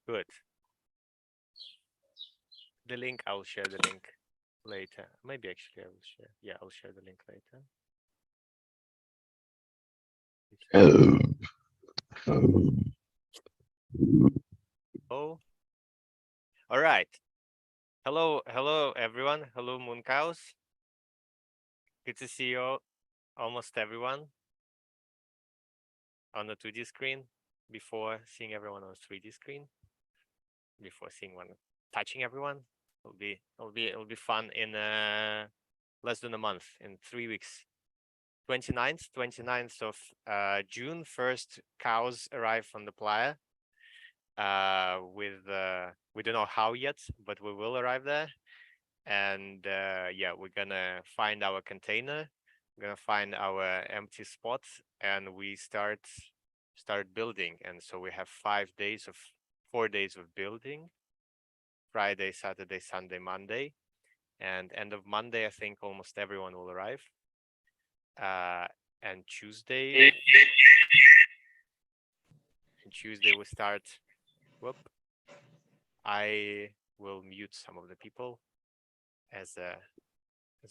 Good. The link, I'll share the link later. Maybe actually I will share. Yeah, I'll share the link later. Oh, oh. Oh, all right. Hello, everyone. Hello, Mooncows. Good to see you, almost everyone, on the 2D screen before seeing everyone on the 3D screen. Before seeing one, touching everyone, it'll be fun in less than a month, in 3 weeks. 29th of June, first cows arrive from the playa. With we don't know how yet, but we will arrive there. And yeah, we're gonna find our container. We're gonna find our empty spot, and we start building. And so we have 5 days of 4 days of building. Friday, Saturday, Sunday, Monday, and end of Monday, I think almost everyone will arrive. And Tuesday we start. Whoop! I will mute some of the people as a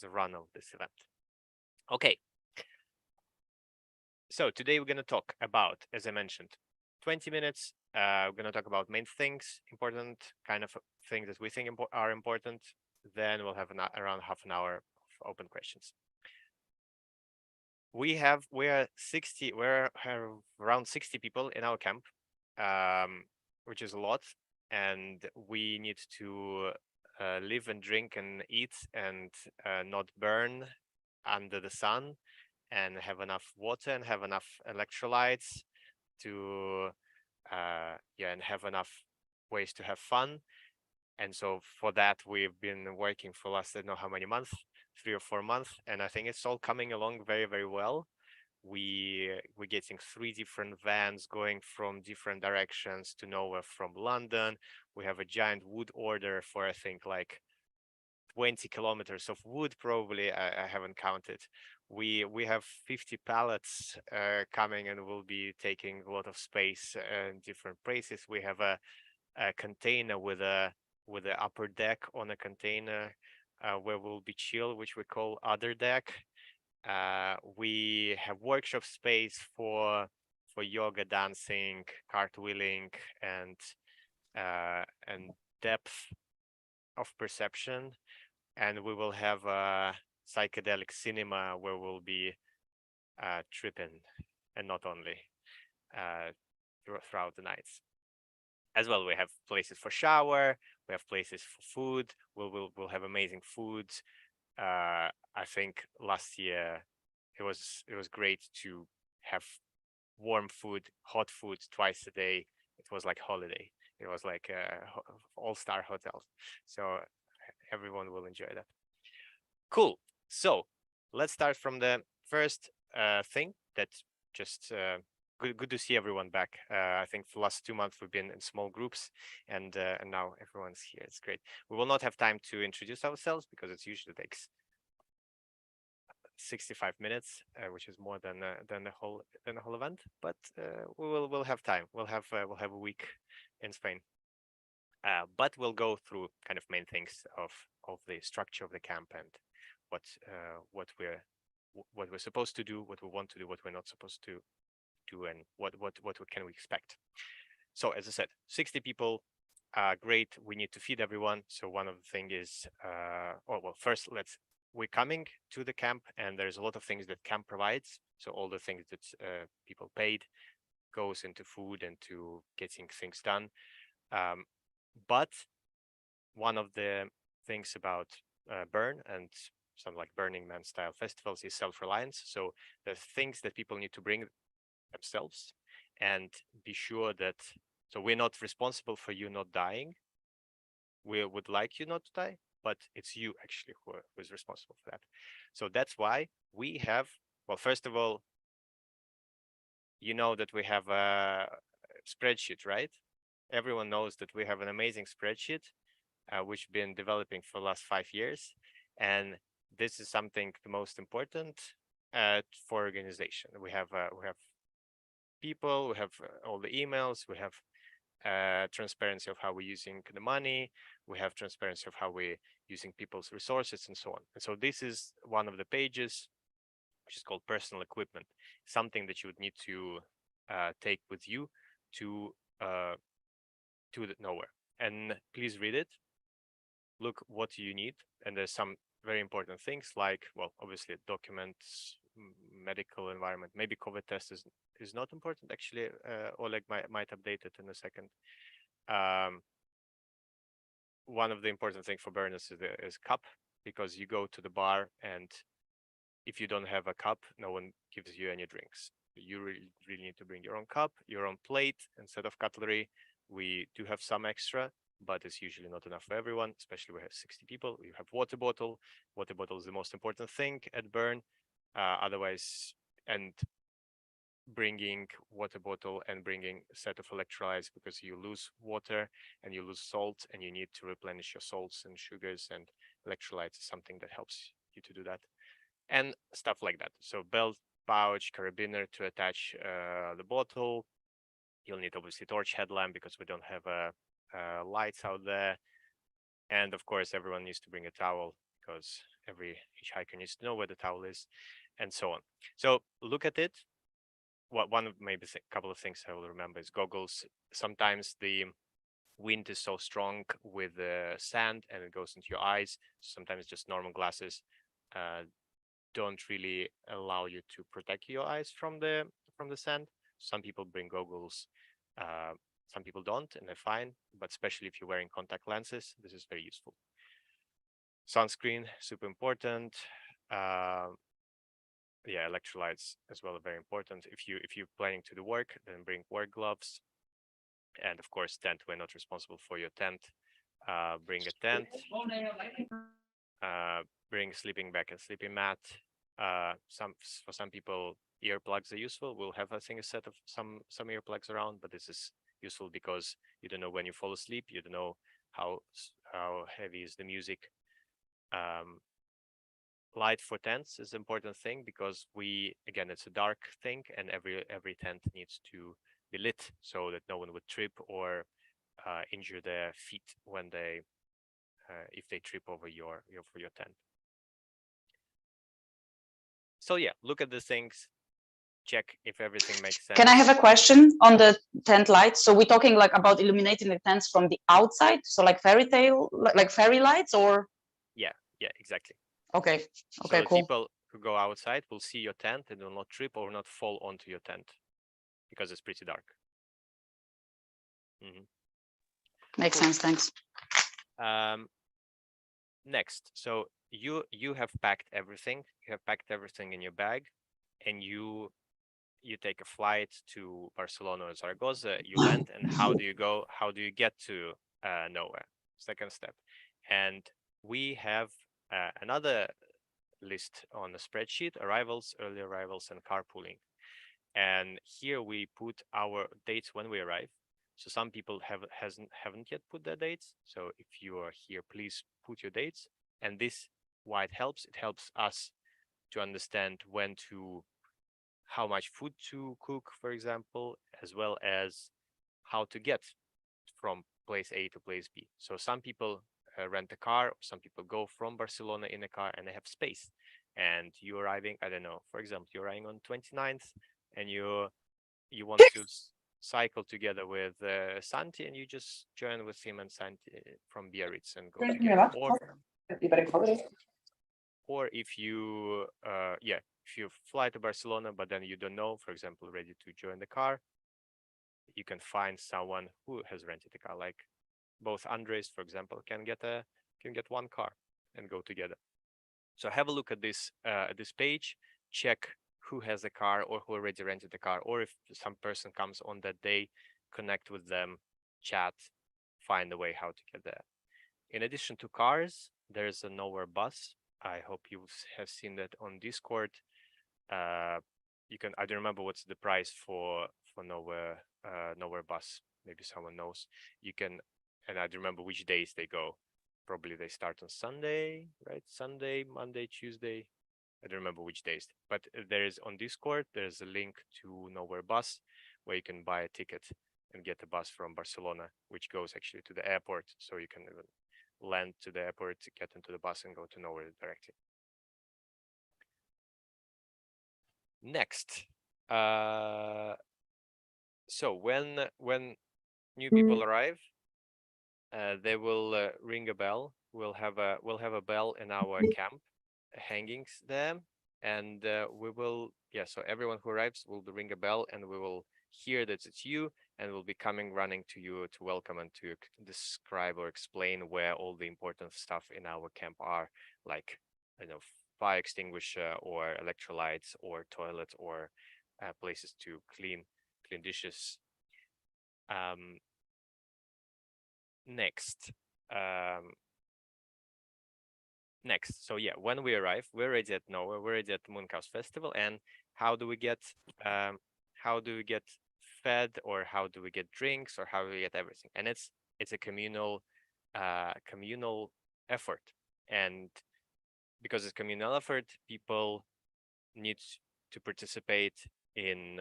run of this event. Okay. So today we're gonna talk about, as I mentioned, 20 minutes. We're gonna talk about main things, important kind of things that we think are important. Then we'll have around half an hour of open questions. We're around 60 people in our camp, which is a lot, and we need to live and drink and eat and not burn under the sun, and have enough water and have enough electrolytes to yeah, and have enough ways to have fun. And so for that we've been working for last, I don't know how many months, 3 or 4 months, and I think it's all coming along very, very well. We're getting 3 different vans going from different directions to nowhere from London. We have a giant wood order for, I think, like 20 kilometers of wood, probably. I haven't counted. We have 50 pallets coming, and we'll be taking a lot of space in different places. We have a container with a upper deck on a container where we'll be chill, which we call other deck. We have workshop space for yoga, dancing, cartwheeling, and depth of perception. And we will have a psychedelic cinema where we'll be tripping, and not only throughout the nights. As well, we have places for shower, we have places for food. We'll have amazing foods. I think last year it was great to have warm food, hot food twice a day. It was like holiday. It was like all-star hotel. So everyone will enjoy that. Cool. So let's start from the first thing. That just good to see everyone back. I think for the last 2 months we've been in small groups, and now everyone's here. It's great. We will not have time to introduce ourselves because it usually takes 65 minutes, which is more than the whole event. But we'll have time. We'll have a week in Spain. But we'll go through kind of main things of the structure of the camp, and what we're supposed to do, what we want to do, what we're not supposed to do, and what can we expect. So as I said, 60 people. Great. We need to feed everyone. So one of the things is, first we're coming to the camp, and there's a lot of things that camp provides. So all the things that people paid goes into food and to getting things done. But one of the things about Burn and some like Burning Man style festivals is self-reliance. So the things that people need to bring themselves, and be sure that, so we're not responsible for you not dying. We would like you not to die, but it's you actually who is responsible for that. So that's why we have, well, first of all, you know that we have a spreadsheet, right? Everyone knows that we have an amazing spreadsheet, which we've been developing for the last 5 years. And this is something the most important for organization. We have people, we have all the emails, we have transparency of how we're using the money. We have transparency of how we're using people's resources and so on. And so this is one of the pages, which is called personal equipment, something that you would need to take with you to the nowhere. And please read it. Look what you need, and there's some very important things like, well, obviously documents, medical environment. Maybe COVID test is not important actually. Oleg might update it in a second. One of the important things for burners is cup, because you go to the bar and if you don't have a cup, no one gives you any drinks. You really need to bring your own cup, your own plate instead of cutlery. We do have some extra, but it's usually not enough for everyone, especially we have 60 people. You have water bottle. Water bottle is the most important thing at burn. Otherwise, and bringing water bottle and bringing a set of electrolytes, because you lose water and you lose salt and you need to replenish your salts and sugars, and electrolytes is something that helps you to do that, and stuff like that. So belt, pouch, carabiner to attach the bottle. You'll need obviously torch headlamp because we don't have lights out there. And of course, everyone needs to bring a towel because every hitchhiker needs to know where the towel is, and so on. So look at it. One of maybe a couple of things I will remember is goggles. Sometimes the wind is so strong with the sand and it goes into your eyes. Sometimes just normal glasses don't really allow you to protect your eyes from the sand. Some people bring goggles, some people don't, and they're fine. But especially if you're wearing contact lenses, this is very useful. Sunscreen, super important. Yeah, electrolytes as well are very important. If you're planning to do work, then bring work gloves. And of course, tent. We're not responsible for your tent. Bring a tent. Bring a sleeping bag and sleeping mat. For some people, earplugs are useful. We'll have, I think, a set of some earplugs around, but this is useful because you don't know when you fall asleep. You don't know how heavy is the music. Light for tents is an important thing because again, it's a dark thing, and every tent needs to be lit so that no one would trip or injure their feet when they if they trip over your tent. So yeah, look at the things, check if everything makes sense. Can I have a question on the tent lights? So we're talking like about illuminating the tents from the outside, so like fairy tale, like fairy lights, or? Yeah, exactly. Okay, So cool. People who go outside will see your tent and will not trip or not fall onto your tent because it's pretty dark. Makes sense, thanks. Next, so you have packed everything. You have packed everything in your bag, and you take a flight to Barcelona or Zaragoza. You land, and how do you go? How do you get to nowhere? Second step, and we have another list on the spreadsheet: arrivals, early arrivals, and carpooling. And here we put our dates when we arrive. So some people haven't yet put their dates. So if you are here, please put your dates. And this, why it helps us to understand how much food to cook, for example, as well as how to get from place A to place B. So some people rent a car, or some people go from Barcelona in a car and they have space. And you arriving, I don't know, for example, you're arriving on 29th and you want to cycle together with Santi, and you just join with him and Santi from Biarritz and go together. Or if you if you fly to Barcelona but then you don't know, for example, ready to join the car, you can find someone who has rented a car. Like both Andres, for example, can get one car and go together. So have a look at this page, check who has a car or who already rented a car, or if some person comes on that day, connect with them, chat, find a way how to get there. In addition to cars, there's a Nowhere bus. I hope you have seen that on Discord. You can, I don't remember what's the price for Nowhere bus. Maybe someone knows. You can, and I don't remember which days they go. Probably they start on Sunday, right? Sunday, Monday, Tuesday. I don't remember which days, but there is on Discord, there's a link to Nowhere bus where you can buy a ticket and get a bus from Barcelona, which goes actually to the airport. So you can even land to the airport, get into the bus, and go to nowhere directly. Next, so when new people arrive, they will ring a bell. We'll have a bell in our camp hangings there, and we will, yeah. So everyone who arrives will ring a bell, and we will hear that it's you, and we'll be coming running to you to welcome and to describe or explain where all the important stuff in our camp are, like, you know, fire extinguisher or electrolytes or toilet or places to clean dishes. Next, so yeah, when we arrive, we're already at nowhere, we're already at the Mooncows festival. And how do we get fed, or how do we get drinks, or how do we get everything? And it's a communal effort. And because it's communal effort, people need to participate in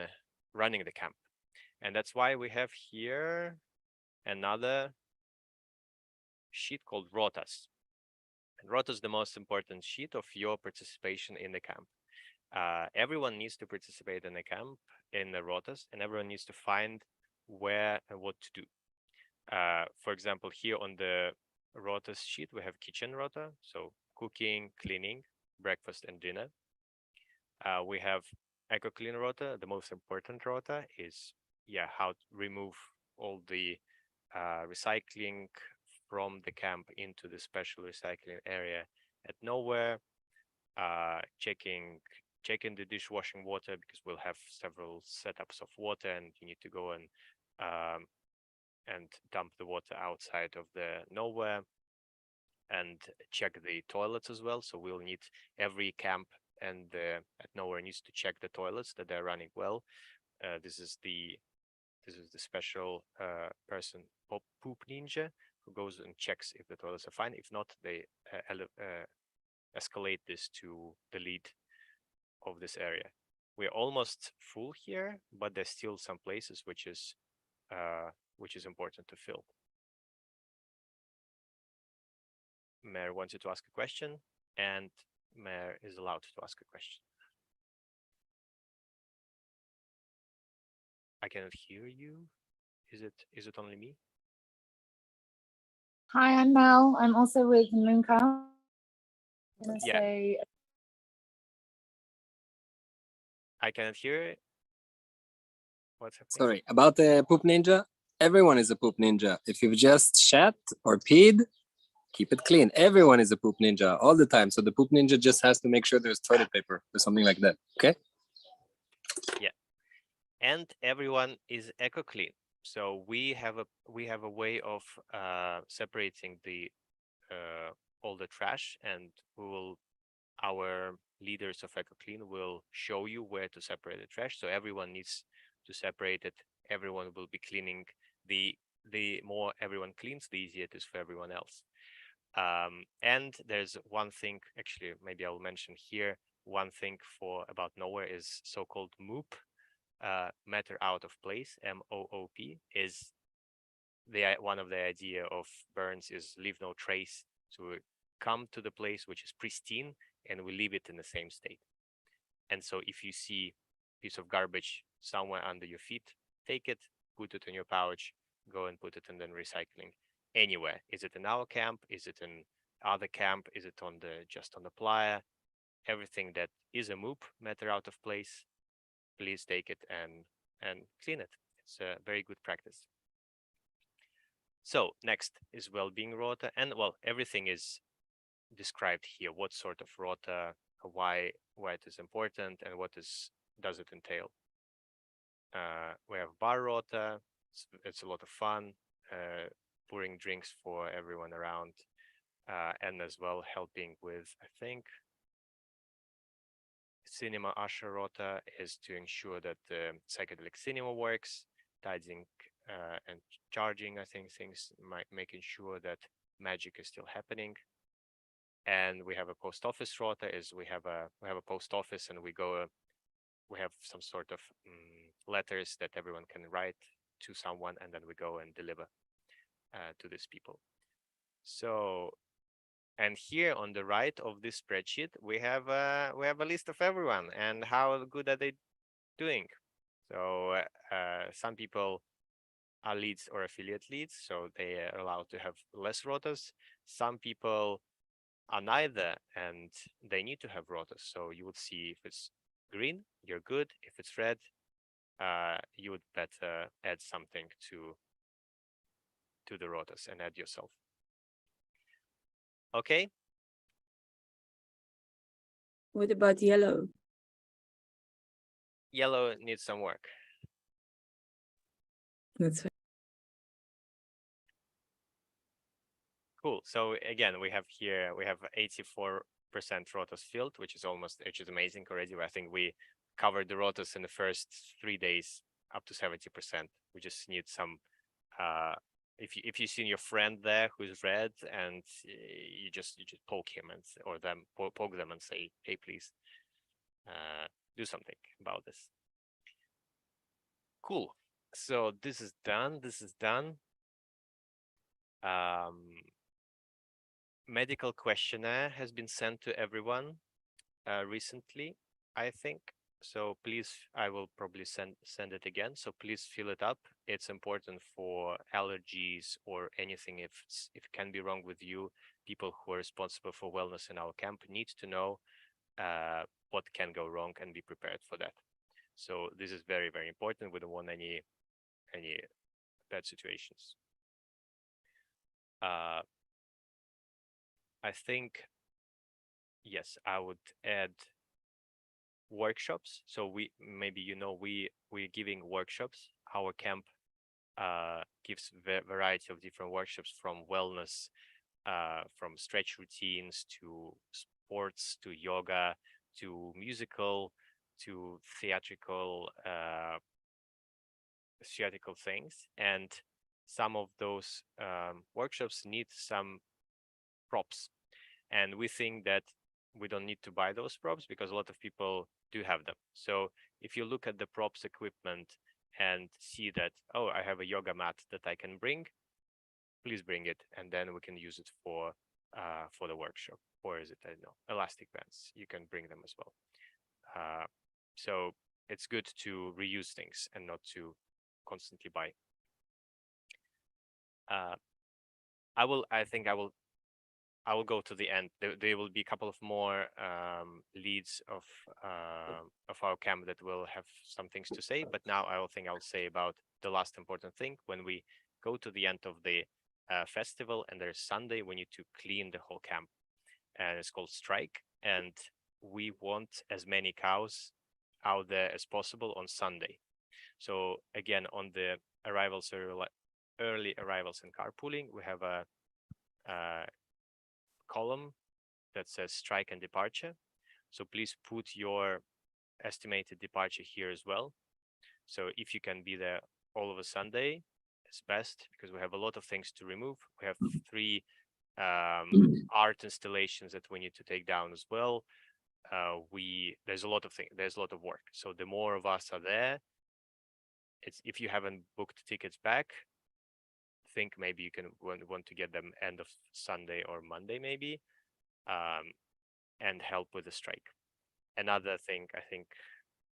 running the camp. And that's why we have here another sheet called rotas. And rota is the most important sheet of your participation in the camp. Everyone needs to participate in the camp, in the rotas, and everyone needs to find where and what to do. For example, here on the rotas sheet, we have kitchen rota, so cooking, cleaning, breakfast and dinner. We have eco clean rota. The most important rota is, yeah, how to remove all the recycling from the camp into the special recycling area at nowhere. Checking the dishwashing water, because we'll have several setups of water, and you need to go and dump the water outside of the nowhere, and check the toilets as well. So we'll need every camp and at nowhere needs to check the toilets that they're running well. This is the special person, Poop Ninja, who goes and checks if the toilets are fine. If not, they escalate this to the lead of this area. We're almost full here, but there's still some places which is important to fill. Mayor wants you to ask a question, and Mayor is allowed to ask a question. I cannot hear you. Is it only me? Hi, I'm Mel. I'm also with Mooncows. Yeah. Say... I cannot hear it. What's happening? Sorry, about the poop ninja. Everyone is a poop ninja. If you've just shat or peed, keep it clean. Everyone is a poop ninja all the time. So the poop ninja just has to make sure there's toilet paper or something like that. Okay? Yeah. And everyone is eco clean. So we have a way of separating the all the trash, and our leaders of eco clean will show you where to separate the trash. So everyone needs to separate it. Everyone will be cleaning. The more everyone cleans, the easier it is for everyone else. And there's one thing, actually, maybe I'll mention here. One thing about nowhere is so-called MOOP, matter out of place, MOOP, is one of the idea of Burns is leave no trace. So we come to the place which is pristine, and we leave it in the same state. And so if you see a piece of garbage somewhere under your feet, take it, put it in your pouch, go and put it in the recycling anywhere. Is it in our camp? Is it in other camp? Is it just on the playa? Everything that is a MOOP, matter out of place, please take it and clean it. It's a very good practice. So next is well-being rota, and well, everything is described here. What sort of rota, why it is important, and what does it entail. We have bar rota. It's a lot of fun, pouring drinks for everyone around, and as well helping with, I think, cinema usher rota is to ensure that the psychedelic cinema works, tidying and charging, I think, things, making sure that magic is still happening. And we have a post office rota. We have a post office, and we have some sort of letters that everyone can write to someone, and then we go and deliver to these people. So, and here on the right of this spreadsheet, we have a list of everyone and how good are they doing. So some people are leads or affiliate leads, so they are allowed to have less rotas. Some people are neither, and they need to have rotas. So you would see if it's green, you're good. If it's red, you would better add something to the rotas and add yourself. Okay. What about yellow? Yellow needs some work. That's fine. Cool. So again, we have 84% rotas filled, which is amazing already. I think we covered the rotas in the first 3 days up to 70%. We just need some if you see your friend there who's red, and you just poke him or them poke them and say, hey, please do something about this. Cool. So this is done. Medical questionnaire has been sent to everyone recently, I think. So please, I will probably send it again. So please fill it up. It's important for allergies or anything if it can be wrong with you. People who are responsible for wellness in our camp need to know what can go wrong and be prepared for that. So this is very, very important. We don't want any bad situations. I think, yes, I would add workshops. So we're giving workshops. Our camp gives variety of different workshops, from wellness, from stretch routines to sports to yoga to musical to theatrical things. And some of those workshops need some props, and we think that we don't need to buy those props because a lot of people do have them. So if you look at the props equipment and see that, oh, I have a yoga mat that I can bring, please bring it, and then we can use it for the workshop. Or is it, I don't know, elastic bands? You can bring them as well. So it's good to reuse things and not to constantly buy. I will go to the end. There will be a couple of more leads of our camp that will have some things to say. But now I'll say about the last important thing. When we go to the end of the festival and there's Sunday, we need to clean the whole camp, and it's called strike. And we want as many cows out there as possible on Sunday. So again, on the arrivals, early arrivals and carpooling, we have a column that says strike and departure. So please put your estimated departure here as well. So if you can be there all of a Sunday, it's best, because we have a lot of things to remove. We have 3 art installations that we need to take down as well. There's a lot of work. So the more of us are there, if you haven't booked tickets back, think maybe you can want to get them end of Sunday or Monday maybe, and help with the strike. Another thing, I think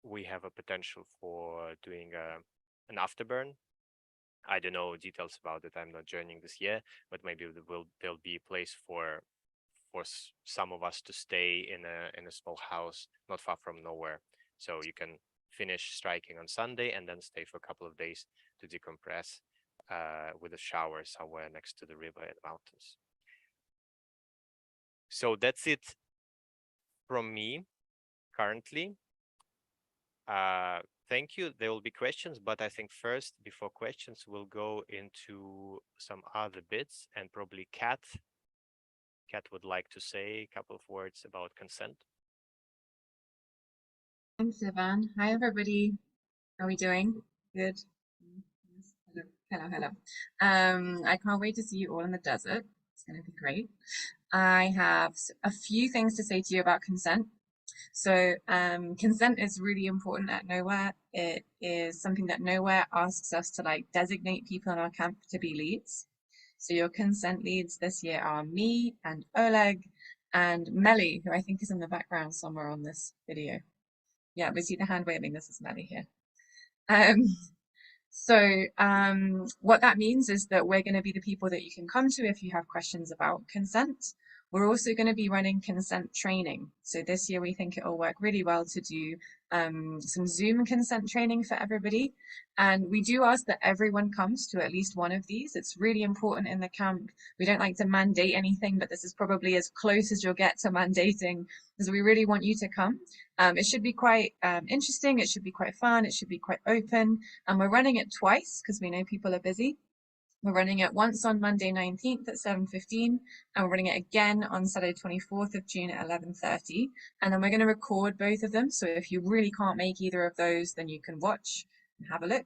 we have a potential for doing an afterburn. I don't know details about it. I'm not joining this year, but maybe there'll be a place for some of us to stay in a small house not far from nowhere, so you can finish striking on Sunday and then stay for a couple of days to decompress with a shower somewhere next to the river and mountains. So that's it from me currently. Thank you. There will be questions, but I think first, before questions, we'll go into some other bits, and probably Kat would like to say a couple of words about consent. Thanks, Ivan. Hi, everybody. How are we doing? Good. Hello. I can't wait to see you all in the desert. It's going to be great. I have a few things to say to you about consent. So consent is really important at Nowhere. It is something that Nowhere asks us to like designate people in our camp to be leads. So your consent leads this year are me and Oleg and Melly, who I think is in the background somewhere on this video. Yeah, we see the hand waving. This is Melly here. So what that means is that we're going to be the people that you can come to if you have questions about consent. We're also going to be running consent training. So this year we think it will work really well to do some Zoom consent training for everybody. And we do ask that everyone comes to at least one of these. It's really important in the camp. We don't like to mandate anything, but this is probably as close as you'll get to mandating, because we really want you to come. It should be quite interesting. It should be quite fun. It should be quite open. And we're running it twice because we know people are busy. We're running it once on Monday 19th at 7:15, and we're running it again on Saturday 24th of June at 11:30. And then we're going to record both of them. So if you really can't make either of those, then you can watch and have a look.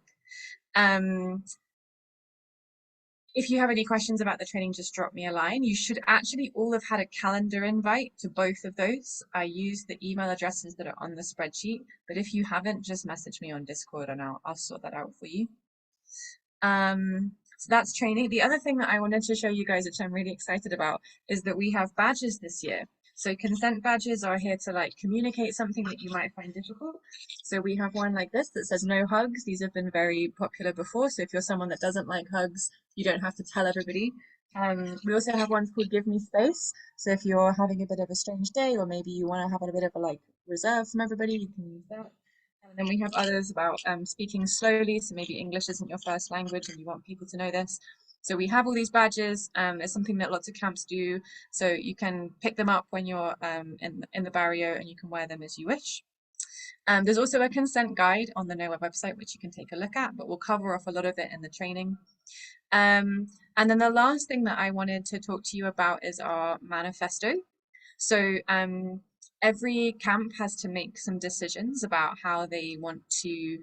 If you have any questions about the training, just drop me a line. You should actually all have had a calendar invite to both of those. I used the email addresses that are on the spreadsheet, but if you haven't, just message me on Discord and I'll sort that out for you. So that's training. The other thing that I wanted to show you guys, which I'm really excited about, is that we have badges this year. So consent badges are here to like communicate something that you might find difficult. So we have one like this that says no hugs. These have been very popular before. So if you're someone that doesn't like hugs, you don't have to tell everybody. We also have ones called give me space. So if you're having a bit of a strange day, or maybe you want to have a bit of a like reserve from everybody, you can use that. And then we have others about speaking slowly. So maybe English isn't your first language and you want people to know this. So we have all these badges. It's something that lots of camps do. So you can pick them up when you're in the barrio, and you can wear them as you wish. There's also a consent guide on the Nowhere website, which you can take a look at, but we'll cover off a lot of it in the training. And then the last thing that I wanted to talk to you about is our manifesto. So every camp has to make some decisions about how they want to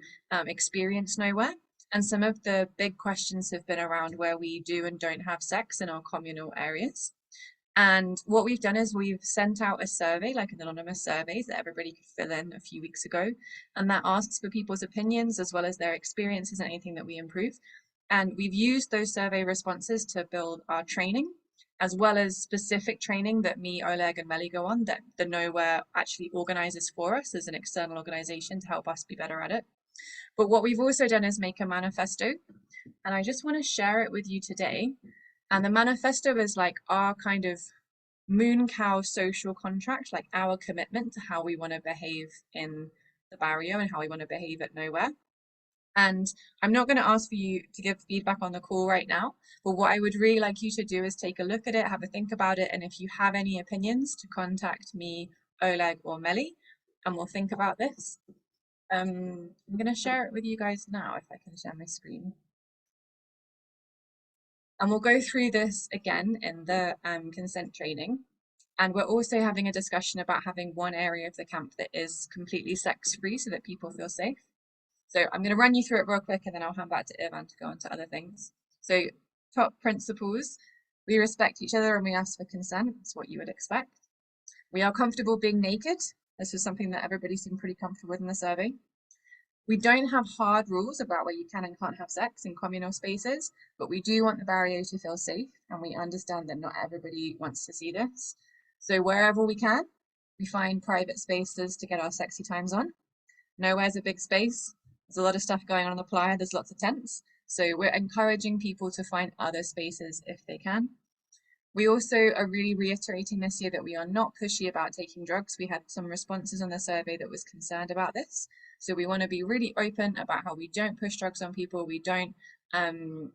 experience Nowhere. And some of the big questions have been around where we do and don't have sex in our communal areas. And what we've done is we've sent out a survey, like an anonymous survey that everybody could fill in a few weeks ago. And that asks for people's opinions as well as their experiences and anything that we improve. And we've used those survey responses to build our training, as well as specific training that me, Oleg, and Melly go on that the Nowhere actually organizes for us as an external organization to help us be better at it. But what we've also done is make a manifesto, and I just want to share it with you today. And the manifesto is like our kind of Mooncow social contract, like our commitment to how we want to behave in the barrio and how we want to behave at Nowhere. And I'm not going to ask for you to give feedback on the call right now, but what I would really like you to do is take a look at it, have a think about it, and if you have any opinions, to contact me, Oleg, or Melly, and we'll think about this. I'm going to share it with you guys now, if I can share my screen. And we'll go through this again in the consent training. And we're also having a discussion about having one area of the camp that is completely sex-free so that people feel safe. So I'm going to run you through it real quick, and then I'll hand back to Ivan to go on to other things. So top principles: we respect each other and we ask for consent. It's what you would expect. We are comfortable being naked. This was something that everybody seemed pretty comfortable with in the survey. We don't have hard rules about where you can and can't have sex in communal spaces, but we do want the barrio to feel safe, and we understand that not everybody wants to see this. So wherever we can, we find private spaces to get our sexy times on. Nowhere's a big space. There's a lot of stuff going on the playa. There's lots of tents. So we're encouraging people to find other spaces if they can. We also are really reiterating this year that we are not pushy about taking drugs. We had some responses on the survey that was concerned about this. So we want to be really open about how we don't push drugs on people. We don't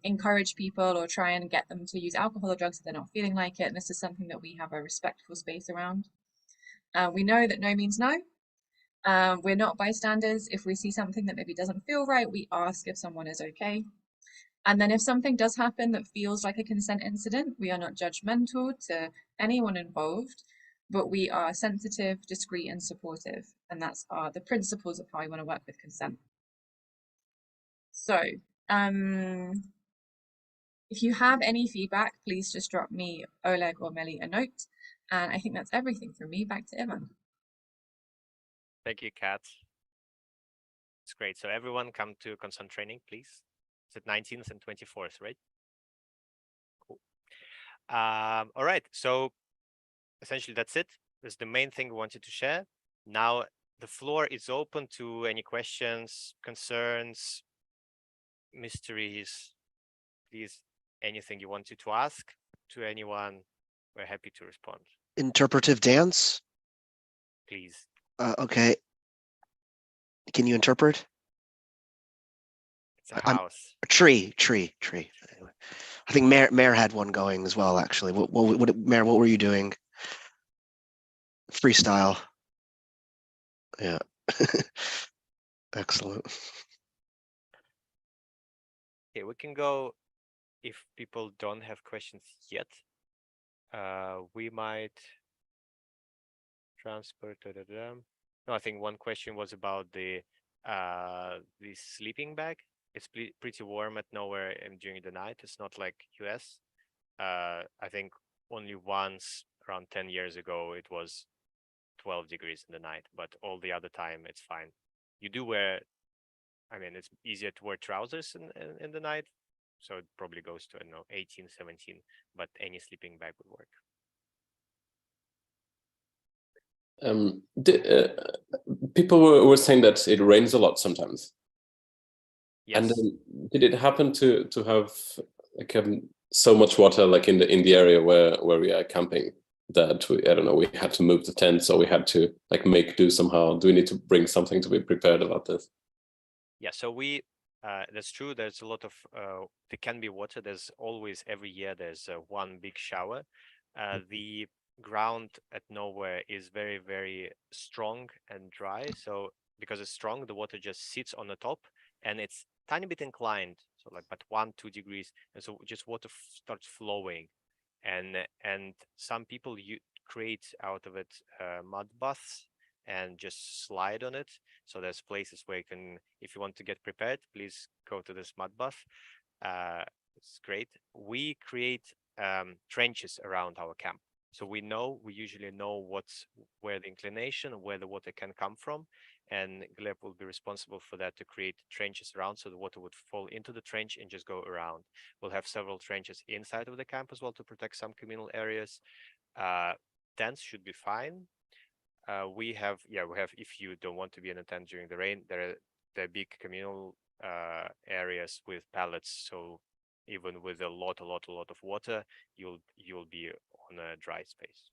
encourage people or try and get them to use alcohol or drugs if they're not feeling like it. And this is something that we have a respectful space around. We know that no means no. We're not bystanders. If we see something that maybe doesn't feel right, we ask if someone is okay. And then if something does happen that feels like a consent incident, we are not judgmental to anyone involved, but we are sensitive, discreet, and supportive. And that's the principles of how we want to work with consent. So if you have any feedback, please just drop me, Oleg, or Melly a note. And I think that's everything from me. Back to Ivan. Thank you, Kat. It's great. So everyone come to consent training, please. It's at 19th and 24th, right? Cool. All right. So essentially that's it. That's the main thing we wanted to share. Now the floor is open to any questions, concerns, mysteries, please, anything you wanted to ask to anyone. We're happy to respond. Interpretive dance. Please. Okay. Can you interpret? It's a I'm- house. Tree. Anyway, I think Mayor had one going as well. Actually, what Mayor? What were you doing? Freestyle. Yeah. Excellent. Okay, we can go if people don't have questions yet. We might transfer to the No, I think one question was about the sleeping bag. It's pretty warm at nowhere during the night. It's not like US. I think only once around 10 years ago it was 12 degrees in the night, but all the other time it's fine. You do wear, I mean, it's easier to wear trousers in the night, so it probably goes to, I don't know, 18, 17, but any sleeping bag would work. People were saying that it rains a lot sometimes. Yes. And did it happen to have like so much water like in the area where we are camping that I don't know, we had to move the tents or we had to like make do somehow? Do we need to bring something to be prepared about this? Yeah, so that's true. There's a lot of there can be water. There's always every year there's one big shower. The ground at nowhere is very, very strong and dry. So because it's strong, the water just sits on the top and it's tiny bit inclined. So like but 1-2 degrees, and so just water starts flowing, and some people create out of it mud baths and just slide on it. So there's places where you can, if you want to get prepared, please go to this mud bath. It's great. We create trenches around our camp. So we usually know where the inclination, where the water can come from. And Gleb will be responsible for that, to create trenches around so the water would fall into the trench and just go around. We'll have several trenches inside of the camp as well to protect some communal areas. Tents should be fine. We have, if you don't want to be in a tent during the rain, there are big communal areas with pallets. So even with a lot of water, you'll be on a dry space.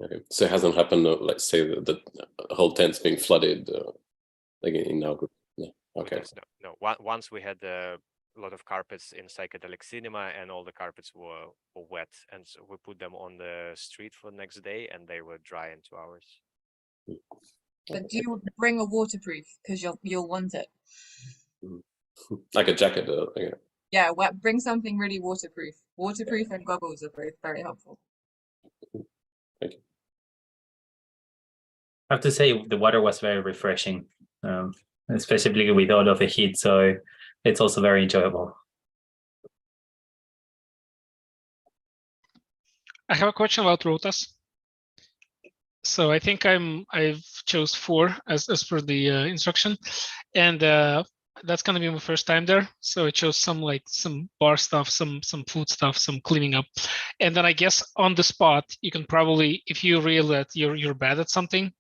Okay. So it hasn't happened, let's say the whole tent's being flooded, like in our group. Yeah. Okay. No. Once we had a lot of carpets in psychedelic cinema, and all the carpets were wet, and so we put them on the street for the next day, and they were dry in 2 hours. But do you bring a waterproof, because you'll want it. Like a jacket. Yeah. Yeah, bring something really waterproof. Waterproof and goggles are both very helpful. Thank you. I have to say the water was very refreshing, especially with all of the heat. So it's also very enjoyable. I have a question about rotas. So I think I've chose 4 as per the instruction, and that's gonna be my first time there. So I chose some bar stuff, some food stuff, some cleaning up, and then I guess on the spot you can probably, if you realize that you're bad at something,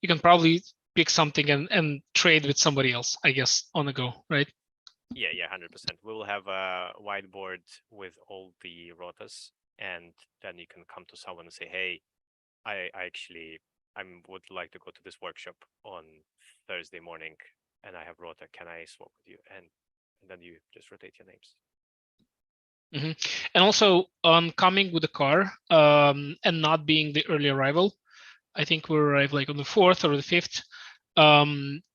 you can probably pick something and trade with somebody else, I guess, on the go, right? Yeah, 100%. We will have a whiteboard with all the rotas, and then you can come to someone and say, hey, I would like to go to this workshop on Thursday morning, and I have rota. Can I swap with you? And then you just rotate your names. And also on coming with the car and not being the early arrival, I think we arrive like on the 4th or the 5th.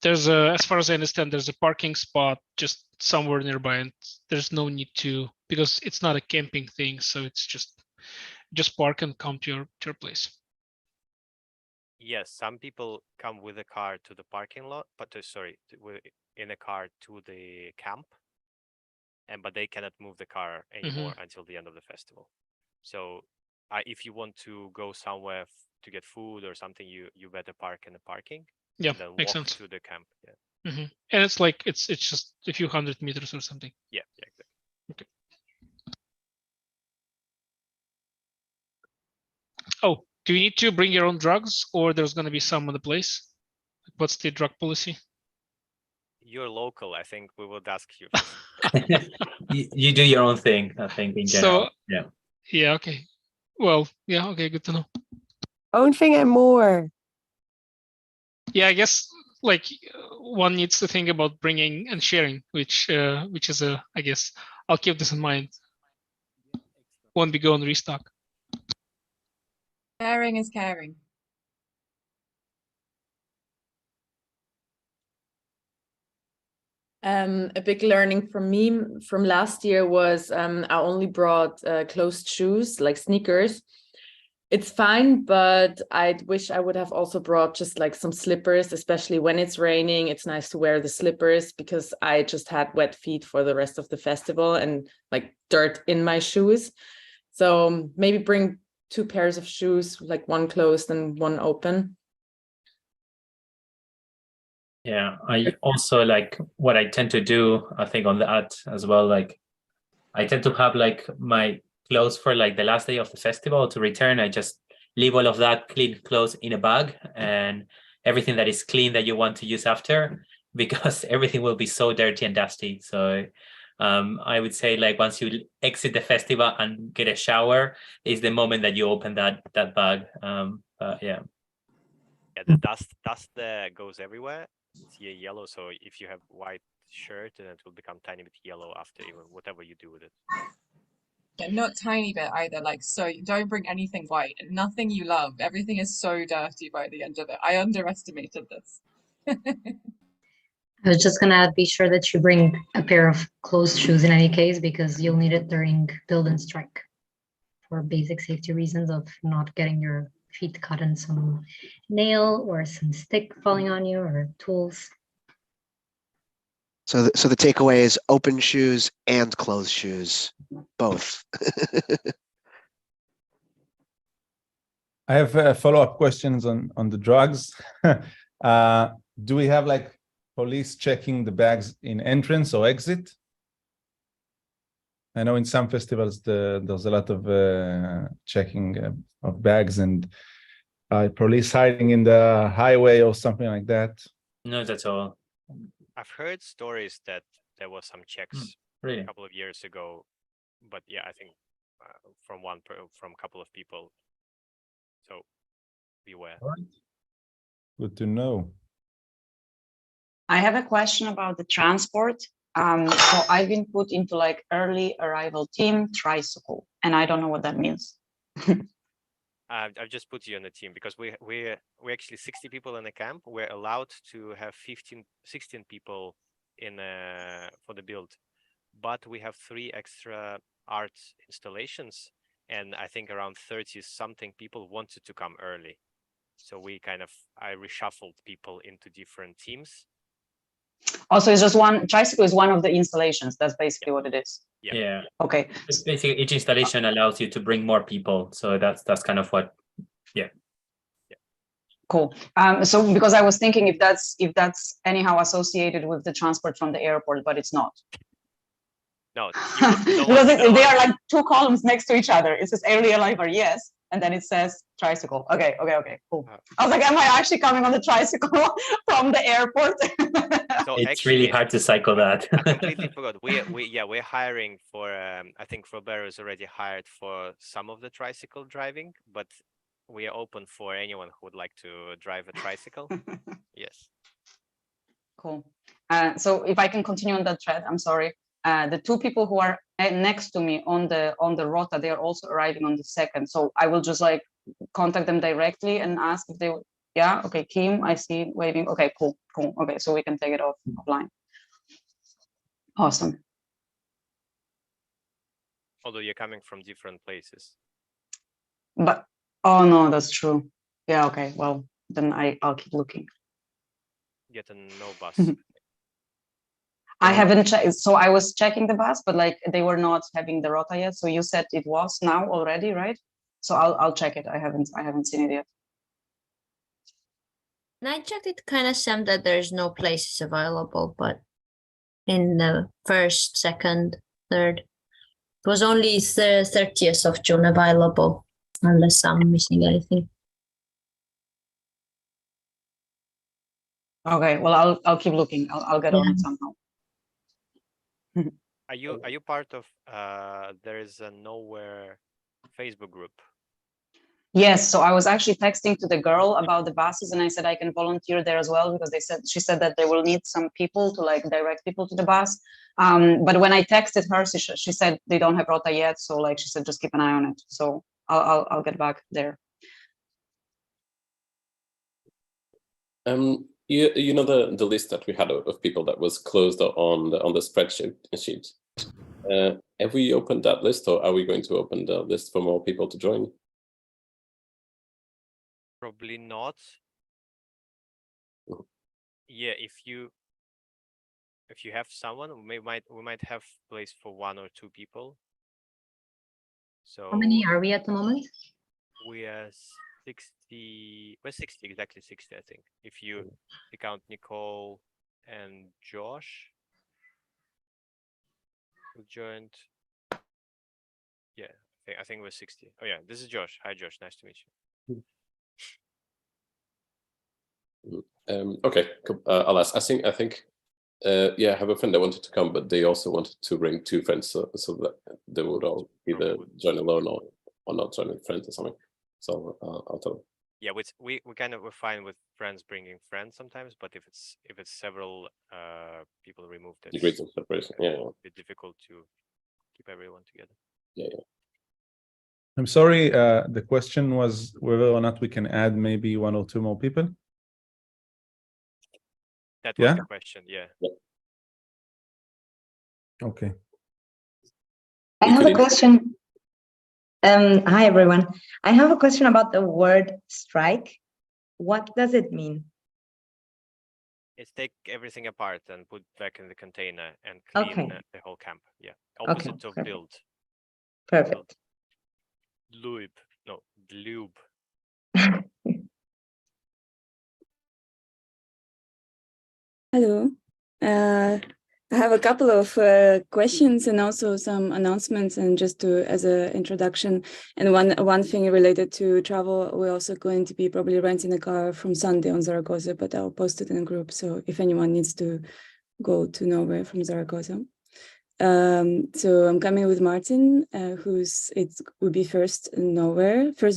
There's as far as I understand, there's a parking spot just somewhere nearby, and there's no need to, because it's not a camping thing, so it's just park and come to your place. Yes, some people come with a car to the parking lot, but in a car to the camp, but they cannot move the car anymore until the end of the festival. So if you want to go somewhere to get food or something, you better park in the parking. Yeah, and then makes walk sense. to the camp. Yeah. And it's like it's just a few 100 meters or something. Yeah. Exactly. Oh, do you need to bring your own drugs, or there's going to be some on the place? What's the drug policy? You're local. I think we would ask you. You do your own thing, I think, in general. So, yeah, okay. Well, yeah, okay, good to know. Own thing and more. Yeah, I guess like one needs to think about bringing and sharing, which is I guess I'll keep this in mind when we go on restock. Sharing is caring. A big learning from me from last year was I only brought closed shoes, like sneakers. It's fine, but I wish I would have also brought just like some slippers, especially when it's raining. It's nice to wear the slippers because I just had wet feet for the rest of the festival and like dirt in my shoes. So maybe bring 2 pairs of shoes, like one closed and one open. Yeah, I also like what I tend to do, I think on that as well, like I tend to have like my clothes for like the last day of the festival to return. I just leave all of that clean clothes in a bag and everything that is clean that you want to use after, because everything will be so dirty and dusty. So I would say like once you exit the festival and get a shower is the moment that you open that bag. Yeah, the dust goes everywhere. It's yellow, so if you have white shirt, then it will become tiny bit yellow after even whatever you do with it. Yeah, not tiny bit either. Like, so don't bring anything white. Nothing you love. Everything is so dirty by the end of it. I underestimated this. I was just gonna be sure that you bring a pair of closed shoes in any case, because you'll need it during build and strike for basic safety reasons of not getting your feet cut in some nail or some stick falling on you or tools. So the takeaway is open shoes and closed shoes, both. I have follow-up questions on the drugs. Do we have like police checking the bags in entrance or exit? I know in some festivals there's a lot of checking of bags and police hiding in the highway or something like that. not at all. I've heard stories that there was some checks Really? a couple of years ago, but yeah, I think from a couple of people. So beware. Good to know. I have a question about the transport. So I've been put into like early arrival team tricycle, and I don't know what that means. I've just put you on the team because we're actually 60 people in the camp. We're allowed to have 16 people in for the build, but we have 3 extra art installations, and I think around 30 something people wanted to come early. So I reshuffled people into different teams. Also, it's just one tricycle is one of the installations. That's basically what it is. Yeah. Okay. It's basically each installation allows you to bring more people. So that's kind of what, yeah. Cool. So because I was thinking if that's anyhow associated with the transport from the airport, but it's not. No, because they are like 2 columns next to each other. It says early arrival, yes, and then it says tricycle. Okay, cool. I was like, am I actually coming on the tricycle from the airport? So it's actually, really hard to cycle that. I completely forgot. We're hiring for. I think Roberto is already hired for some of the tricycle driving, but we are open for anyone who would like to drive a tricycle. Yes. Cool. So if I can continue on that thread, I'm sorry. The 2 people who are next to me on the rota, they are also arriving on the 2nd. So I will just like contact them directly and ask if they. Yeah. Okay. Kim, I see waving. Okay. Cool. Okay. So we can take it offline. Awesome. Although you're coming from different places. But oh no, that's true. Yeah. Okay. Well, then I'll keep looking. Get a no bus. I haven't checked. So I was checking the bus, but like they were not having the rota yet. So you said it was now already, right? So I'll check it. I haven't seen it yet. I checked, it kind of seemed that there's no places available, but in the first, second, third, it was only the 30th of June available, unless I'm missing anything. Okay, well, I'll keep looking. I'll get on it somehow. Are you part of there is a Nowhere Facebook group? Yes, so I was actually texting to the girl about the buses, and I said I can volunteer there as well because she said that they will need some people to like direct people to the bus. But when I texted her, she said they don't have rota yet, so like she said just keep an eye on it. So I'll get back there. You know the list that we had of people that was closed on the spreadsheet sheet. Have we opened that list, or are we going to open the list for more people to join? Probably not. Yeah, if you have someone, we might have place for 1 or 2 people. So How many are we at the moment? we are 60. We're 60, exactly 60, I think. If you count Nicole and Josh, who joined. Yeah, I think we're 60. Oh yeah, this is Josh. Hi Josh, nice to meet you. Okay, cool. I'll ask. I think yeah, I have a friend that wanted to come, but they also wanted to bring 2 friends, so that they would all either join alone or not join with friends or something. So I'll tell them. Yeah, we're fine with friends bringing friends sometimes, but if it's several people removed, Degrees of separation. Yeah, a bit difficult to keep everyone together. Yeah. I'm sorry, the question was whether or not we can add maybe 1 or 2 more people. That was the question, yeah. Okay. I have a question. Hi, everyone. I have a question about the word strike. What does it mean? It's take everything apart and put back in the container and clean the whole camp. Yeah, opposite of build. Perfect. Lube. No, lube. Hello. I have a couple of questions and also some announcements, and just as an introduction. And one thing related to travel, we're also going to be probably renting a car from Sunday on Zaragoza, but I'll post it in a group. So if anyone needs to go to nowhere from Zaragoza. So I'm coming with Martin, it will be first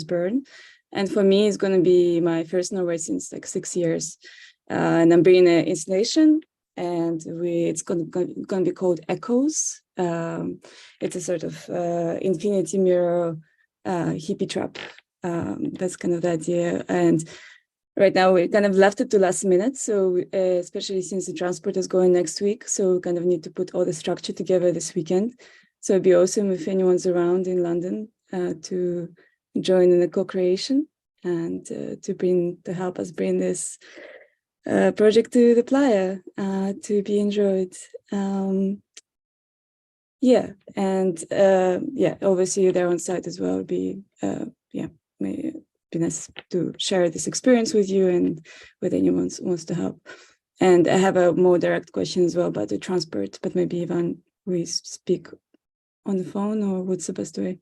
burn. And for me, it's going to be my first nowhere since like 6 years. And I'm bringing an installation, and it's going to be called Echoes. It's a sort of infinity mirror hippie trap. That's kind of the idea. And right now we kind of left it to last minute. So especially since the transport is going next week, so we kind of need to put all the structure together this weekend. So it'd be awesome if anyone's around in London to join in the co-creation and to help us bring this project to the playa to be enjoyed. Yeah, and obviously they're on site as well. It'd be maybe be nice to share this experience with you and with anyone who wants to help. And I have a more direct question as well about the transport, but maybe Ivan, we speak on the phone, or what's the best way?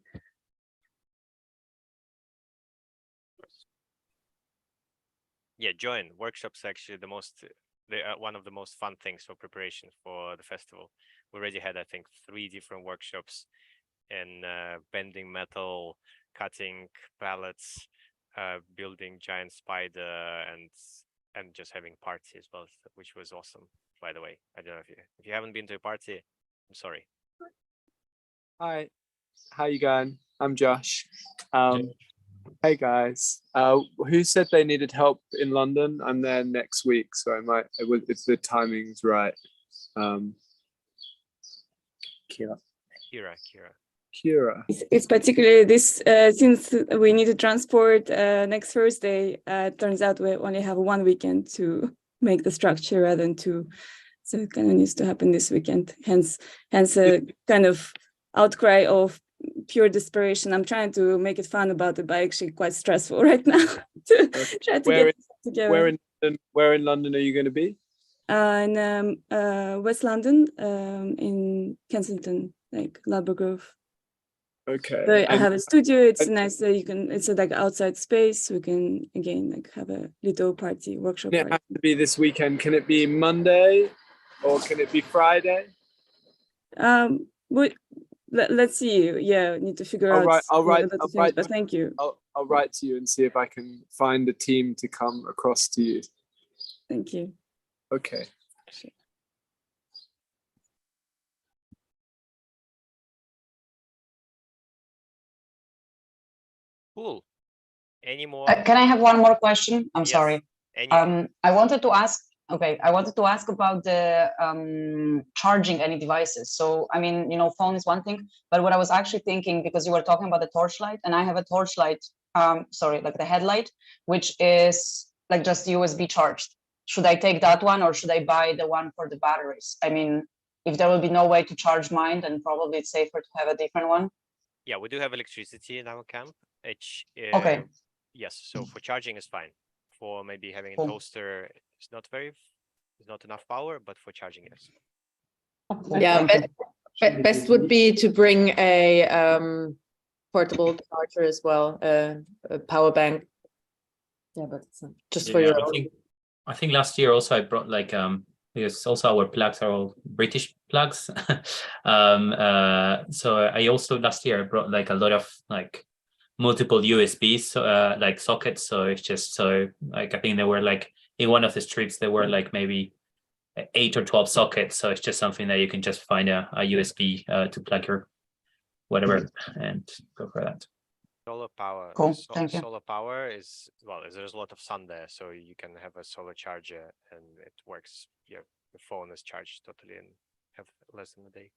Yeah, join. Workshops actually they are one of the most fun things for preparation for the festival. We already had, I think, 3 different workshops in bending metal, cutting pallets, building giant spider, and just having party as well, which was awesome. By the way, I don't know if you haven't been to a party, I'm sorry. Hi, how you going? I'm Josh. Hey guys, who said they needed help in London? I'm there next week, so if the timing's right. Kira. It's particularly this, since we need to transport next Thursday, turns out we only have 1 weekend to make the structure rather than 2. So it kind of needs to happen this weekend. Hence a kind of outcry of pure desperation. I'm trying to make it fun about it, but actually quite stressful right now to try to get it together. Where in Where in London are you going to be? In West London, in Kensington, like Ladbroke Grove. Okay. So I And have a studio. It's nice. It's a like outside space. We can again like have a little party, workshop can it party. have to be this weekend? Can it be Monday or can it be Friday? Let's see. Yeah, need to figure out. I'll write. But thank you. I'll write to you and see if I can find a team to come across to you. Thank you. Okay. Cool. Any more? Can I have one more question? I'm Yes. sorry. I wanted to ask. Okay, I wanted to ask about the charging any devices. So, I mean, you know, phone is one thing, but what I was actually thinking, because you were talking about the torchlight, and I have a torchlight, sorry, like the headlight, which is like just USB charged. Should I take that one, or should I buy the one for the batteries? I mean, if there will be no way to charge mine, then probably it's safer to have a different one. Yeah, we do have electricity in our camp. Okay. Yes, so for charging is fine. For maybe having a Cool. toaster, it's not enough power, but for charging, yes. Yeah, best would be to bring a portable charger as well, a power bank. Yeah, but it's just for your own. I think last year also I brought like because also our plugs are all British plugs. So I also last year I brought like a lot of like multiple USBs like sockets. So it's just so like I think there were like in one of the strips there were like maybe 8 or 12 sockets. So it's just something that you can just find a USB to plug your whatever and go for that. Solar power. Cool, thank you. Solar power is, well, there's a lot of sun there, so you can have a solar charger and it works. Your phone is charged totally and have less than a day.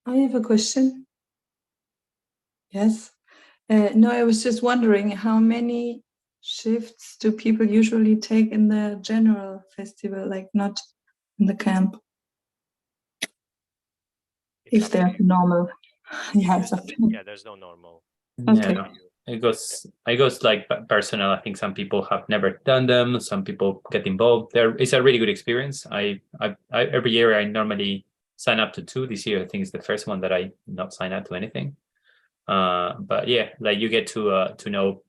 I have a question. Yes. No, I was just wondering how many shifts do people usually take in the general festival, like not in the camp? If they're normal. Yeah, Yeah, there's no normal. Okay. Yeah, it goes like personal. I think some people have never done them. Some people get involved. It's a really good experience. I every year I normally sign up to 2. This year I think it's the first one that I not sign up to anything. But yeah, like you get to know,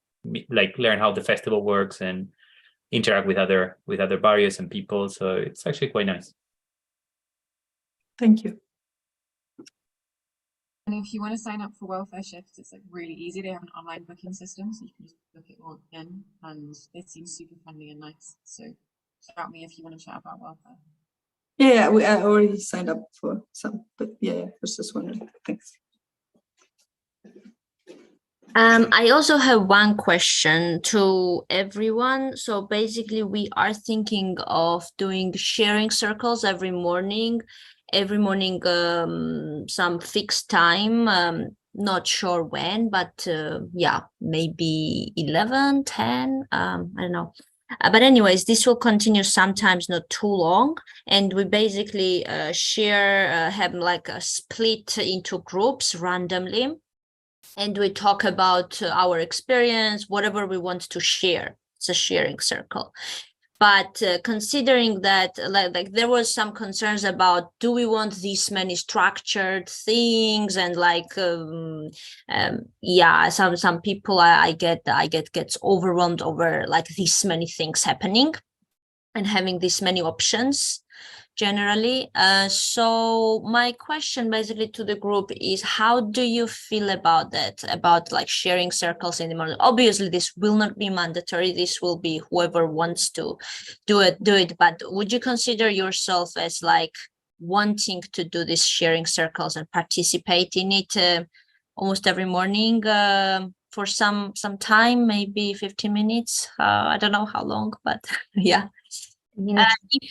like learn how the festival works and interact with other barrios and people. So it's actually quite nice. Thank you. And if you want to sign up for welfare shifts, it's like really easy. They have an online booking system, so you can just book it all in, and it seems super friendly and nice. So shout me if you want to chat about welfare. Yeah, I already signed up for some, but yeah, I was just wondering. Thanks. I also have one question to everyone. So basically, we are thinking of doing sharing circles every morning. Some fixed time. Not sure when, but yeah, maybe 11, 10. I don't know. But anyways, this will continue sometimes not too long, and we basically have like a split into groups randomly. And we talk about our experience, whatever we want to share. It's a sharing circle. But considering that, like there was some concerns about, do we want these many structured things, and like, yeah, some people I get gets overwhelmed over like these many things happening, and having these many options. Generally, so my question basically to the group is, how do you feel about that, about like sharing circles in the morning? Obviously this will not be mandatory, this will be whoever wants to do it, but would you consider yourself as like wanting to do these sharing circles and participate in it almost every morning for some time, maybe 15 minutes? I don't know how long, but yeah.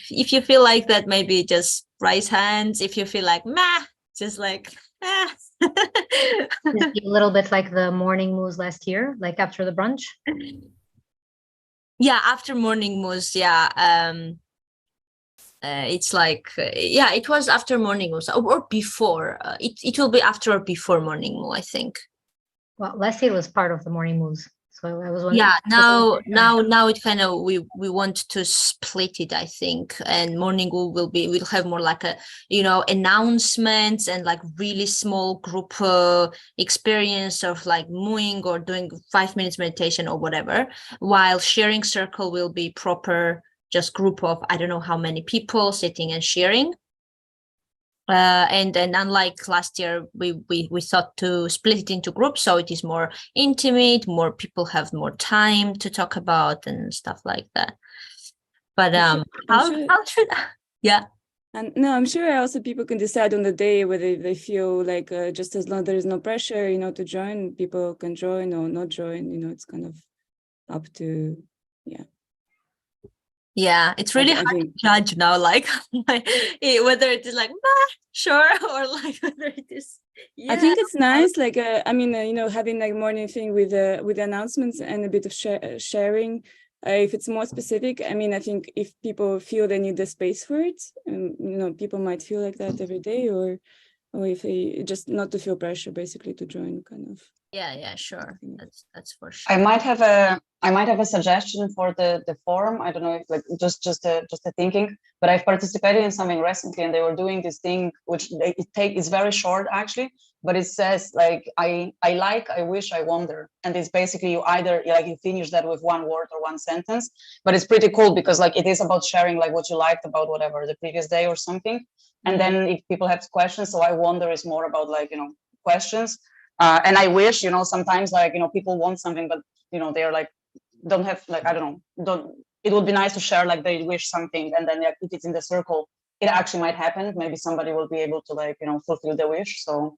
If you feel like that, maybe just raise hands. If you feel like meh, just like Just be a little bit like the morning moves last year, like after the brunch. Yeah, after morning moves. Yeah, it's like yeah, it was after morning moves or before. It will be after or before morning move, I think. Well, last year was part of the morning moves, So I was wondering. Yeah, now it kind of we want to split it, I think, and morning we'll have more like a announcements and like really small group experience of like mooing or doing 5 minutes meditation or whatever, while sharing circle will be proper just group of I don't know how many people sitting and sharing. And unlike last year, we thought to split it into groups, so it is more intimate, more people have more time to talk about and stuff like that. But how should yeah. And no, I'm sure also people can decide on the day whether they feel like just as long as there is no pressure, to join, people can join or not join. It's kind of up to Yeah, it's really hard to judge now, like whether it is like sure or like whether it is. Yeah, I think it's nice, like having like morning thing with announcements and a bit of sharing. If it's more specific, I think if people feel they need the space for it, people might feel like that every day, or if they just not to feel pressure, basically to join, kind of. Yeah, sure. That's for sure. I might have a suggestion for the forum. I don't know if like just a thinking, but I've participated in something recently, and they were doing this thing which it's very short actually, but it says like I like, I wish, I wonder, and it's basically you either like you finish that with one word or one sentence, but it's pretty cool because like it is about sharing like what you liked about whatever the previous day or something, and then if people have questions, so I wonder is more about like questions. And I wish, sometimes like, people want something, but, they're like, don't have like, I don't know, it would be nice to share like they wish something. And then like, if it's in the circle, it actually might happen. Maybe somebody will be able to like, fulfill the wish. So.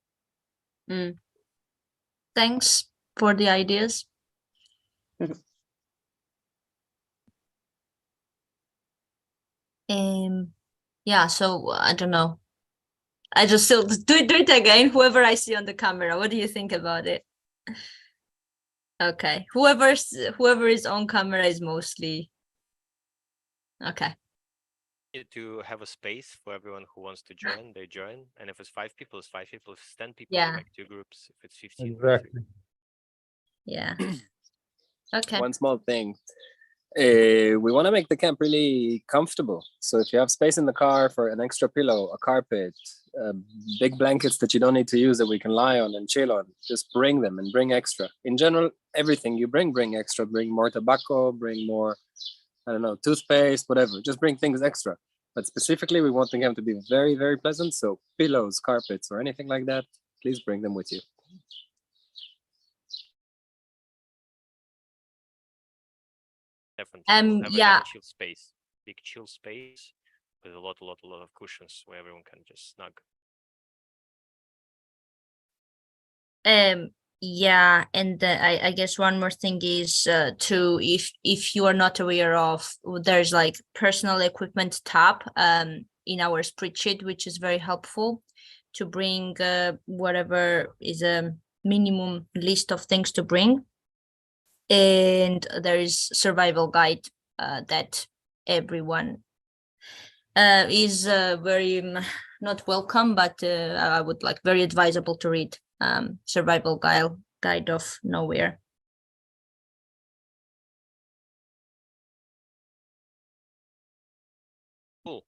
Thanks for the ideas. Yeah, so I don't know. I just still do it again. Whoever I see on the camera, what do you think about it? Okay, whoever is on camera is mostly okay. To have a space for everyone who wants to join, they join, and if it's 5 people, it's 5 people. If it's 10 people, Yeah. like 2 groups. If it's 15, exactly. Yeah. Okay. One small thing. We want to make the camp really comfortable. So if you have space in the car for an extra pillow, a carpet, big blankets that you don't need to use that we can lie on and chill on, just bring them and bring extra. In general, everything you bring extra. Bring more tobacco, bring more, I don't know, toothpaste, whatever. Just bring things extra. But specifically, we want the camp to be very, very pleasant. So pillows, carpets, or anything like that, please bring them with you. Definitely. We'll have yeah. a chill space, big chill space with a lot of cushions where everyone can just snug. Yeah, and I guess one more thing is to if you are not aware of, there's like personal equipment tab in our spreadsheet, which is very helpful to bring whatever is a minimum list of things to bring. And there is survival guide that everyone is very not welcome, but I would like very advisable to read. Survival guide of nowhere. Cool.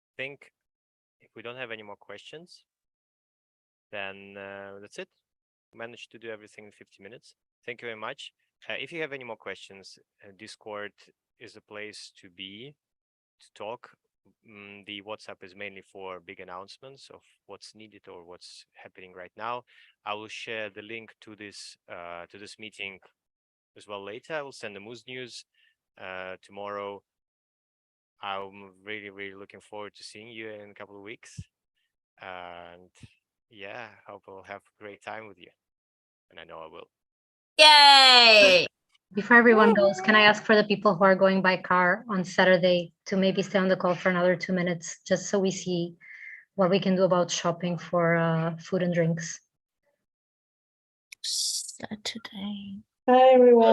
I think if we don't have any more questions, then that's it. Managed to do everything in 50 minutes. Thank you very much. If you have any more questions, Discord is a place to be, to talk. The WhatsApp is mainly for big announcements of what's needed or what's happening right now. I will share the link to this meeting as well later. I will send the Moose News tomorrow. I'm really looking forward to seeing you in a couple of weeks. And yeah, hope I'll have a great time with you. And I know I will. Yay! Before everyone goes, can I ask for the people who are going by car on Saturday to maybe stay on the call for another 2 minutes, just so we see what we can do about shopping for food and drinks? Saturday. Hi, everyone.